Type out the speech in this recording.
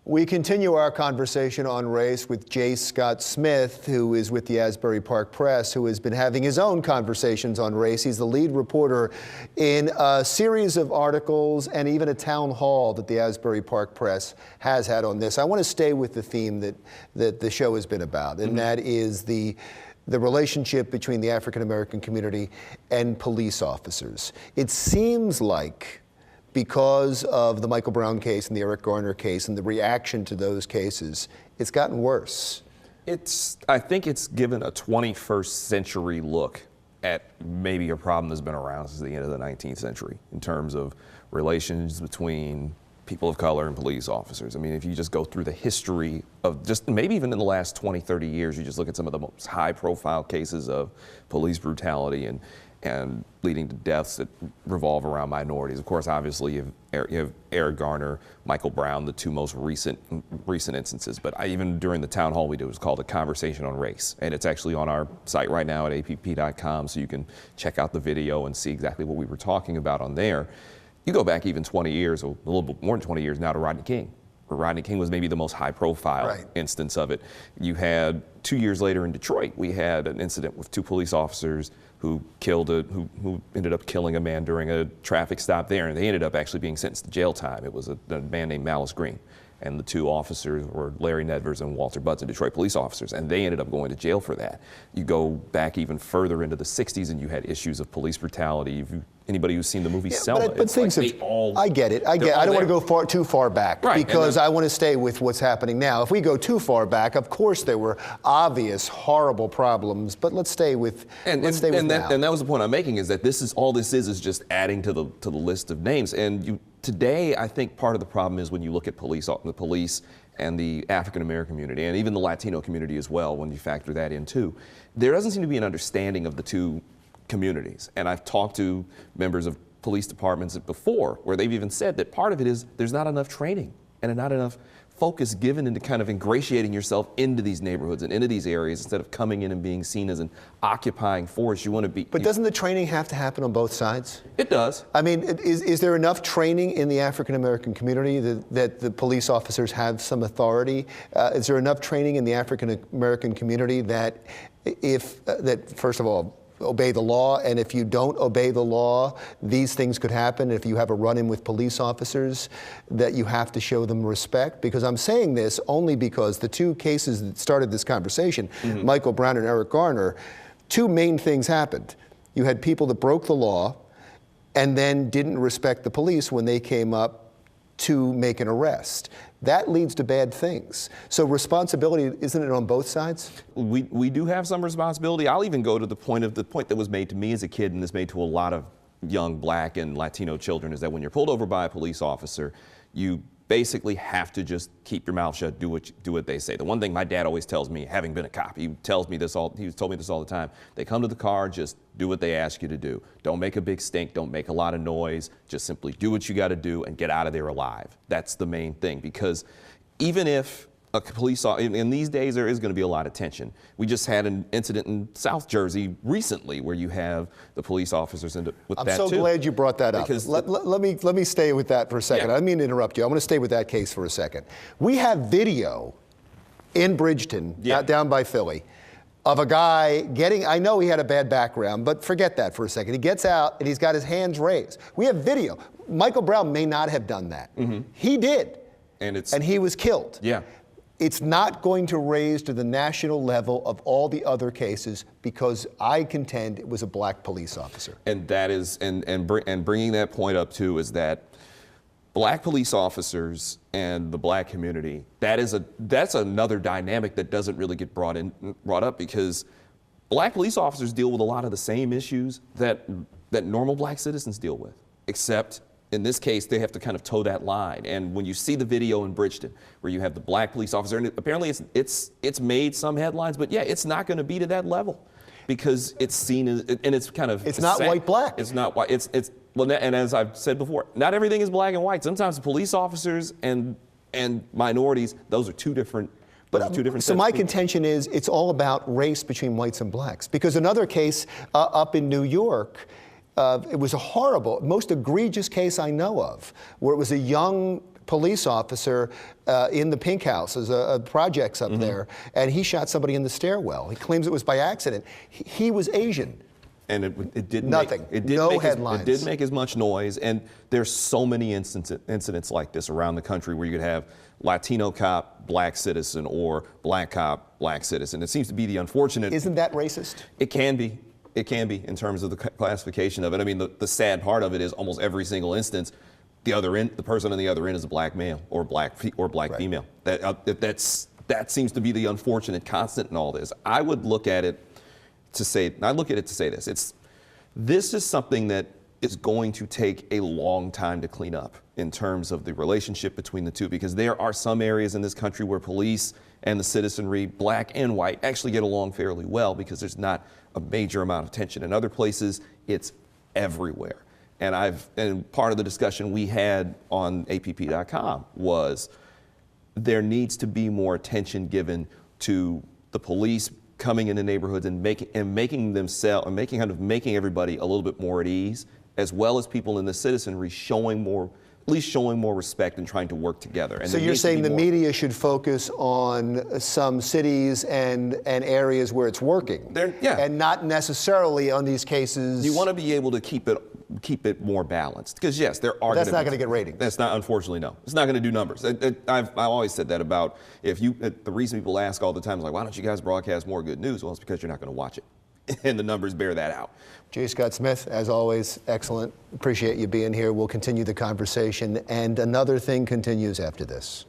We continue our conversation on race with J. Scott Smith, who is with the Asbury Park Press, who has been having his own conversations on race. He's the lead reporter in a series of articles and even a town hall that the Asbury Park Press has had on this. I want to stay with the theme that the show has been about, and that is the relationship between the African American community and police officers. It seems like, because of the Michael Brown case and the Eric Garner case and the reaction to those cases, it's gotten worse. I think it's given a 21st century look at maybe a problem that's been around since the end of the 19th century in terms of relations between people of color and police officers. I mean, if you just go through the history of just maybe even in the last 20, 30 years, you just look at some of the most high profile cases of police brutality and leading to deaths that revolve around minorities. Of course, obviously, you have Eric Garner, Michael Brown, the two most recent instances. But even during the town hall we did, it was called A Conversation on Race. And it's actually on our site right now at app.com, so you can check out the video and see exactly what we were talking about on there. You go back even 20 years, or a little bit more than 20 years now, to Rodney King. Rodney King was maybe the most high-profile instance of it. You had 2 years later in Detroit, we had an incident with two police officers who ended up killing a man during a traffic stop there, and they ended up actually being sentenced to jail time. It was a man named Malice Green, and the two officers were Larry Nedvers and Walter Budson, Detroit police officers, and they ended up going to jail for that. You go back even further into the 60s, and you had issues of police brutality. Anybody who's seen the movie Selma, but things like I get it. I don't want to go too far back, because I want to stay with what's happening now. If we go too far back, of course there were obvious, horrible problems. But let's stay with now. And that was the point I'm making, is that all this is just adding to the list of names. And today, I think part of the problem is when you look at the police and the African American community, and even the Latino community as well, when you factor that in too, there doesn't seem to be an understanding of the two communities. And I've talked to members of police departments before where they've even said that part of it is there's not enough training and not enough focus given into kind of ingratiating yourself into these neighborhoods and into these areas instead of coming in and being seen as an occupying force. You want to be. But doesn't the training have to happen on both sides? It does. I mean, is there enough training in the African American community that the police officers have some authority? Is there enough training in the African American community that first of all, obey the law, and if you don't obey the law, these things could happen? If you have a run-in with police officers, that you have to show them respect? Because I'm saying this only because the two cases that started this conversation, Michael Brown and Eric Garner, two main things happened. You had people that broke the law and then didn't respect the police when they came up to make an arrest. That leads to bad things. So responsibility, isn't it on both sides? We do have some responsibility. I'll even go to the point that was made to me as a kid, and is made to a lot of young Black and Latino children, is that when you're pulled over by a police officer, you basically have to just keep your mouth shut, do what they say. The one thing my dad always tells me, having been a cop, he told me this all the time. They come to the car, just do what they ask you to do. Don't make a big stink, don't make a lot of noise, just simply do what you got to do and get out of there alive. That's the main thing, because even if a police officer, in these days there is going to be a lot of tension. We just had an incident in South Jersey recently where you have the police officers with that too. I'm so glad you brought that up. Because let me stay with that for a second. I didn't mean to interrupt you. I want to stay with that case for a second. We have video in Bridgeton, down by Philly, of a guy I know he had a bad background, but forget that for a second. He gets out and he's got his hands raised. We have video. Michael Brown may not have done that. He did. And he was killed. Yeah. It's not going to raise to the national level of all the other cases, because I contend it was a Black police officer. And that is, and bringing that point up too, is that Black police officers and the Black community, that's another dynamic that doesn't really get brought up, because Black police officers deal with a lot of the same issues that normal Black citizens deal with, except in this case, they have to kind of toe that line. And when you see the video in Bridgeton, where you have the Black police officer, and apparently it's made some headlines, but yeah, it's not going to be to that level, because it's seen as, and it's kind of, it's not white-black. It's not white. Well, and as I've said before, not everything is black and white. Sometimes police officers and minorities, those are two different. So my contention is it's all about race between whites and blacks. Because another case up in New York, it was a horrible, most egregious case I know of, where it was a young police officer in the Pink House, as a projects up there, and he shot somebody in the stairwell. He claims it was by accident. He was Asian. And it didn't Nothing. No headlines. It didn't make as much noise. And there's so many incidents like this around the country where you could have Latino cop, black citizen, or black cop, black citizen. It seems to be the unfortunate. Isn't that racist? It can be. It can be in terms of the classification of it. I mean, the sad part of it is almost every single instance, the person on the other end is a black male or black female. That seems to be the unfortunate constant in all this. I look at it to say this. This is something that is going to take a long time to clean up in terms of the relationship between the two, because there are some areas in this country where police and the citizenry, black and white, actually get along fairly well because there's not a major amount of tension. In other places, it's everywhere. And part of the discussion we had on APP.com was there needs to be more attention given to the police coming into neighborhoods and making everybody a little bit more at ease, as well as people in the citizenry at least showing more respect and trying to work together. And so you're saying the media should focus on some cities and areas where it's working, and not necessarily on these cases. You want to be able to keep it more balanced, because yes, there are. That's not going to get ratings. That's not, unfortunately, no. It's not going to do numbers. I've always said that about the reason people ask all the time is like, why don't you guys broadcast more good news? Well, it's because you're not going to watch it, and the numbers bear that out. J. Scott Smith, as always, excellent. Appreciate you being here. We'll continue the conversation, and Another Thing continues after this.